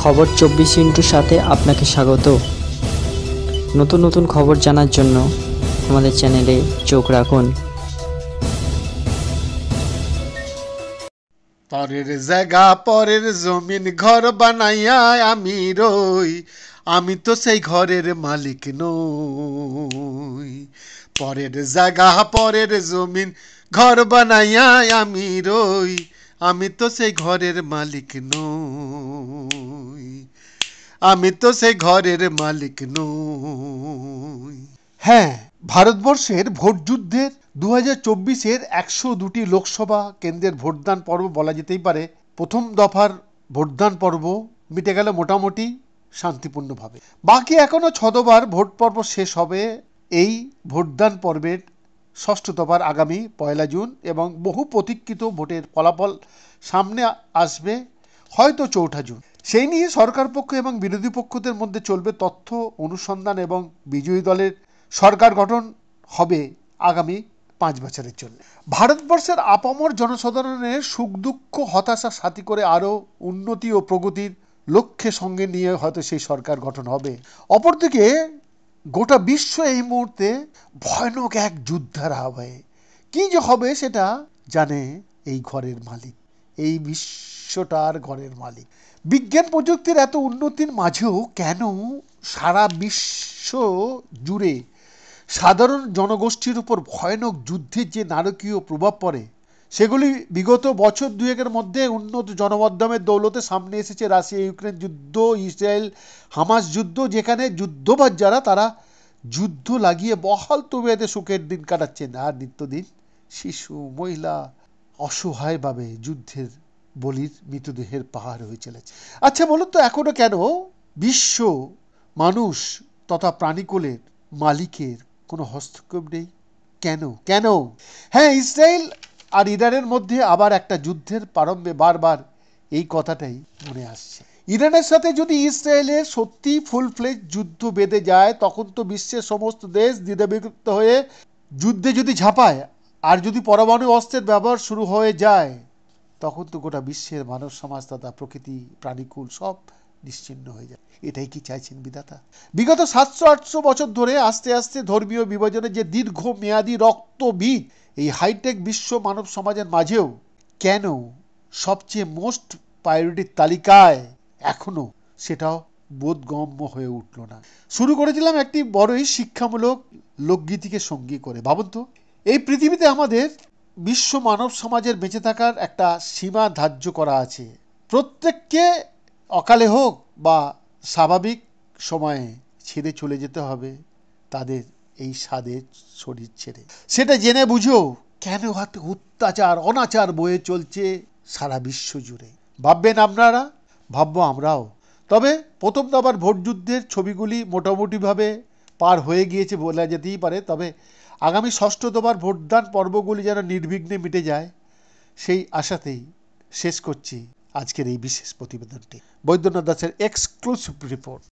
খবর 24 সাথে আপনাকে স্বাগত। নতুন নতুন খবর জানার জন্য আমাদের চ্যানেলে চোখ রাখুন। পরের জায়গা পরের জমিন ঘর বানাইয়া আমি রই, আমি তো সেই ঘরের মালিক নই। পরের জায়গা পরের জমিন ঘর বানাইয়া আমি রই, আমি তো সেই ঘরের মালিক নই, আমি তো সেই ঘরের মালিক নই। হ্যাঁ, ভারতবর্ষের ভোট যুদ্ধের 2024-এর 102টি লোকসভা কেন্দ্রের ভোটদান পর্ব বলা যেতেই পারে প্রথম দফার ভোটদান পর্ব মিটে গেল মোটামুটি শান্তিপূর্ণভাবে। বাকি এখনো 6 দফার ভোট পর্ব শেষ হবে এই ভোটদান পর্বের ষষ্ঠ দফার আগামী 1 জুন, এবং বহু প্রতীক্ষিত ভোটের ফলাফল সামনে আসবে হয়তো 4 জুন। সেই নিয়ে সরকার পক্ষ এবং বিরোধী পক্ষদের মধ্যে চলবে তথ্য অনুসন্ধান, এবং বিজয়ী দলের সরকার গঠন হবে আগামী 5 বছরের জন্য। ভারতবর্ষের আপামর জনসাধারণের সুখ দুঃখ হতাশা সাথী করে আরও উন্নতি ও প্রগতির লক্ষ্যে সঙ্গে নিয়ে হয়তো সেই সরকার গঠন হবে। অপরদিকে গোটা বিশ্ব এই মুহূর্তে ভয়ানক এক যুদ্ধের আবহে। কি যে হবে সেটা জানে এই ঘরের মালিক, এই বিশ্বটার ঘরের মালিক। বিজ্ঞান প্রযুক্তির এত উন্নতির মাঝেও কেন সারা বিশ্ব জুড়ে সাধারণ জনগোষ্ঠীর উপর ভয়ানক যুদ্ধের যে নারকীয় প্রভাব পড়ে, সেগুলি বিগত বছর দুয়েকের মধ্যে উন্নত জনমাধ্যমের দৌলতে সামনে এসেছে। রাশিয়া ইউক্রেন যুদ্ধ, ইসরায়েল হামাস যুদ্ধ, যেখানে যুদ্ধবাজ যারা তারা যুদ্ধ লাগিয়ে বহাল তবিয়তে সুখের দিন কাটাচ্ছেন, আর নিত্যদিন শিশু মহিলা অসহায়ভাবে যুদ্ধের বলির মৃতদেহের পাহাড় হয়ে চলেছে। আচ্ছা বলুন তো, এখনো কেন বিশ্ব মানুষ তথা প্রাণীকুলের মালিকের কোনো হস্তক্ষেপ নেই? কেন কেন? হ্যাঁ, ইসরায়েল আর ইরানের মধ্যে আবার একটা যুদ্ধের প্রারম্ভে বারবার এই কথাটাই মনে আসছে। ইরানের সাথে যদি ইসরায়েলের সত্যি ফুল ফ্লেজ যুদ্ধ বেঁধে যায়, তখন তো বিশ্বের সমস্ত দেশ দ্বিধাবিভক্ত হয়ে যুদ্ধে যদি ঝাঁপায়, আর যদি পরমাণু অস্ত্রের ব্যবহার শুরু হয়ে যায়, তখন তো গোটা বিশ্বের মানব সমাজ তথা প্রকৃতি প্রাণীকুল সব নিশ্চিহ্ন হয়ে যায়। এটাই কি চাইছেন বিধাতা? বিগত 700-800 বছর ধরে আস্তে আস্তে ধর্মীয় বিভাজনের যে দীর্ঘ মেয়াদী রক্তবীজ এই হাইটেক বিশ্ব মানব সমাজের মাঝেও কেন সবচেয়ে মোস্ট প্রায়োরিটির তালিকায় এখনো সেটাও বোধগম্য হয়ে উঠল না। শুরু করেছিলাম একটি বড়ই শিক্ষামূলক লোকগীতিকে সঙ্গী করে। ভাবুন তো, এই পৃথিবীতে আমাদের বিশ্ব মানব সমাজের বেঁচে থাকার একটা সীমা ধার্য করা আছে। প্রত্যেককে অকালে হোক বা স্বাভাবিক সময়ে ছেড়ে চলে যেতে হবে তাদের এই স্বাদের শরীর ছেড়ে। সেটা জেনে বুঝেও কেন এত অত্যাচার অনাচার বয়ে চলছে সারা বিশ্ব জুড়ে? ভাববেন আপনারা, ভাববো আমরাও। তবে প্রথম দফার ভোট যুদ্ধের ছবিগুলি মোটামুটিভাবে পার হয়ে গিয়েছে বলা যেতেই পারে। তবে আগামী ষষ্ঠ দফার ভোটদান পর্বগুলি যেন নির্বিঘ্নে মিটে যায়, সেই আশাতেই শেষ করছি আজকের এই বিশেষ প্রতিবেদনটি। বৈদ্যনাথ দাসের এক্সক্লুসিভ রিপোর্ট।